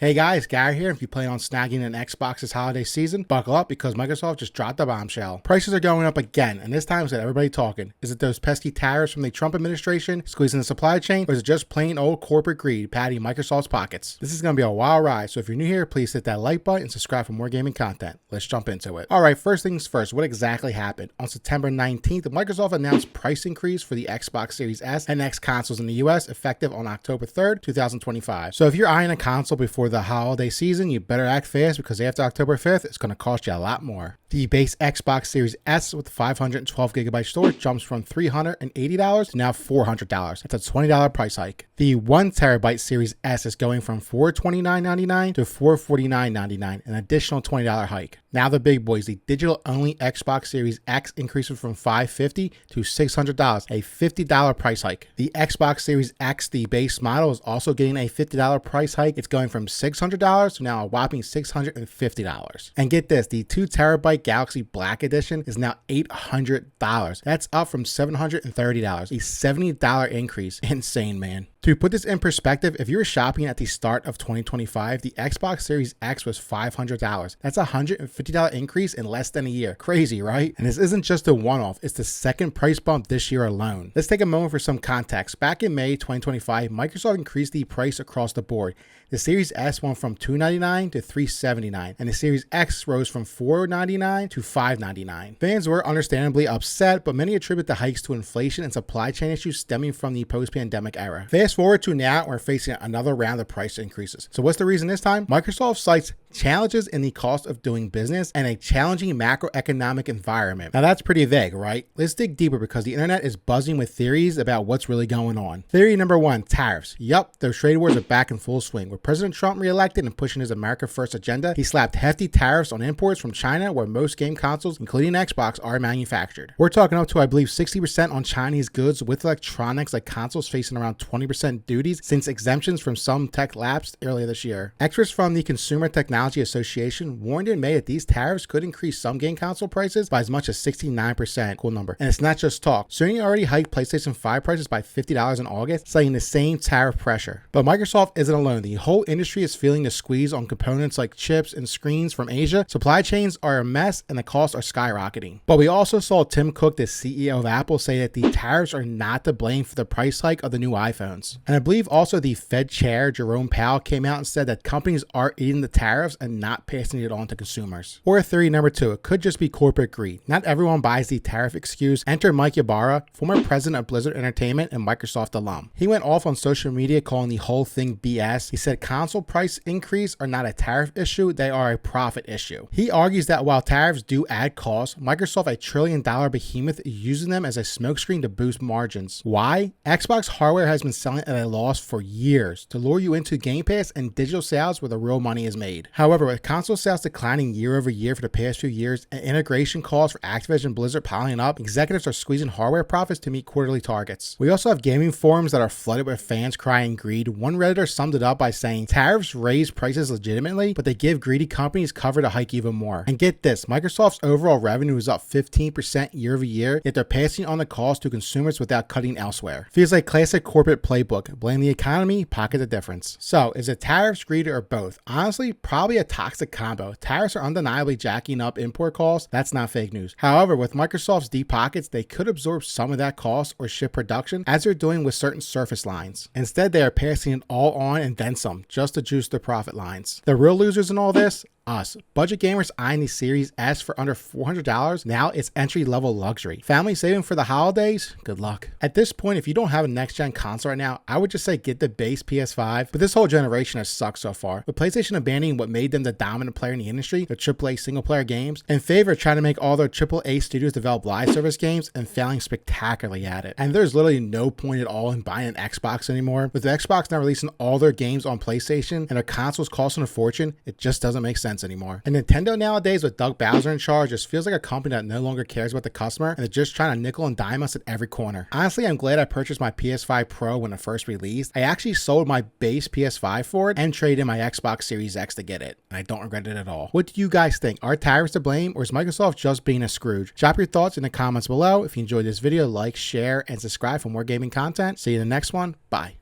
Hey guys, Gary here. If you plan on snagging an Xbox this holiday season, buckle up because Microsoft just dropped a bombshell. Prices are going up again, and this time it's got everybody talking. Is it those pesky tariffs from the Trump administration squeezing the supply chain, or is it just plain old corporate greed padding Microsoft's pockets? This is going to be a wild ride, so if you're new here, please hit that like button and subscribe for more gaming content. Let's jump into it. Alright, first things first, what exactly happened? On September 19th, Microsoft announced price increase for the Xbox Series S and X consoles in the US effective on October 3rd, 2025. So if you're eyeing a console before the holiday season, you better act fast because after October 5th, it's going to cost you a lot more. The base Xbox Series S with 512 gigabyte storage jumps from $380 to now $400. That's a $20 price hike. The 1 terabyte Series S is going from $429.99 to $449.99, an additional $20 hike. Now the big boys, the digital-only Xbox Series X increases from $550 to $600, a $50 price hike. The Xbox Series X, the base model, is also getting a $50 price hike. It's going from $600 to now a whopping $650. And get this, the 2 terabyte Galaxy Black Edition is now $800. That's up from $730, a $70 increase. Insane, man. To put this in perspective, if you were shopping at the start of 2025, the Xbox Series X was $500. That's a $150 increase in less than a year. Crazy, right? And this isn't just a one-off, it's the second price bump this year alone. Let's take a moment for some context. Back in May 2025, Microsoft increased the price across the board. The Series S went from $299 to $379, and the Series X rose from $499 to $599. Fans were understandably upset, but many attribute the hikes to inflation and supply chain issues stemming from the post-pandemic era. Fast forward to now, we're facing another round of price increases. So what's the reason this time? Microsoft cites challenges in the cost of doing business and a challenging macroeconomic environment. Now that's pretty vague, right? Let's dig deeper because the internet is buzzing with theories about what's really going on. Theory number 1, tariffs. Yup, those trade wars are back in full swing. With President Trump reelected and pushing his America First agenda, he slapped hefty tariffs on imports from China where most game consoles, including Xbox, are manufactured. We're talking up to, I believe, 60% on Chinese goods, with electronics like consoles facing around 20% duties since exemptions from some tech lapsed earlier this year. Experts from the Consumer Technology Association warned in May that these tariffs could increase some game console prices by as much as 69%. Cool number. And it's not just talk. Sony already hiked PlayStation 5 prices by $50 in August, citing the same tariff pressure. But Microsoft isn't alone. The whole industry is feeling the squeeze on components like chips and screens from Asia. Supply chains are a mess and the costs are skyrocketing. But we also saw Tim Cook, the CEO of Apple, say that the tariffs are not to blame for the price hike of the new iPhones. And I believe also the Fed chair, Jerome Powell, came out and said that companies are eating the tariffs and not passing it on to consumers. Or theory number 2, it could just be corporate greed. Not everyone buys the tariff excuse. Enter Mike Ybarra, former president of Blizzard Entertainment and Microsoft alum. He went off on social media calling the whole thing BS. He said console price increase are not a tariff issue, they are a profit issue. He argues that while tariffs do add costs, Microsoft, a $1 trillion behemoth, is using them as a smokescreen to boost margins. Why? Xbox hardware has been selling at a loss for years to lure you into Game Pass and digital sales where the real money is made. However, with console sales declining year over year for the past few years and integration costs for Activision Blizzard piling up, executives are squeezing hardware profits to meet quarterly targets. We also have gaming forums that are flooded with fans crying greed. One Redditor summed it up by saying, tariffs raise prices legitimately, but they give greedy companies cover to hike even more. And get this, Microsoft's overall revenue is up 15% year over year, yet they're passing on the cost to consumers without cutting elsewhere. Feels like classic corporate playbook. Blame the economy, pocket the difference. So, is it tariffs, greed, or both? Honestly, probably a toxic combo. Tariffs are undeniably jacking up import costs. That's not fake news. However, with Microsoft's deep pockets, they could absorb some of that cost or shift production as they're doing with certain Surface lines. Instead, they are passing it all on and then some, just to juice their profit lines. The real losers in all this? Us. Budget gamers eyeing the Series S for under $400, now it's entry-level luxury. Family saving for the holidays? Good luck. At this point, if you don't have a next-gen console right now, I would just say get the base PS5, but this whole generation has sucked so far. With PlayStation abandoning what made them the dominant player in the industry, the AAA single-player games, in favor of trying to make all their AAA studios develop live service games and failing spectacularly at it. And there's literally no point at all in buying an Xbox anymore. With Xbox now releasing all their games on PlayStation and their consoles costing a fortune, it just doesn't make sense anymore. And Nintendo nowadays, with Doug Bowser in charge, just feels like a company that no longer cares about the customer and they're just trying to nickel and dime us at every corner. Honestly, I'm glad I purchased my PS5 Pro when it first released. I actually sold my base PS5 for it and traded in my Xbox Series X to get it, and I don't regret it at all. What do you guys think? Are tariffs to blame, or is Microsoft just being a Scrooge? Drop your thoughts in the comments below. If you enjoyed this video, like, share, and subscribe for more gaming content. See you in the next one. Bye.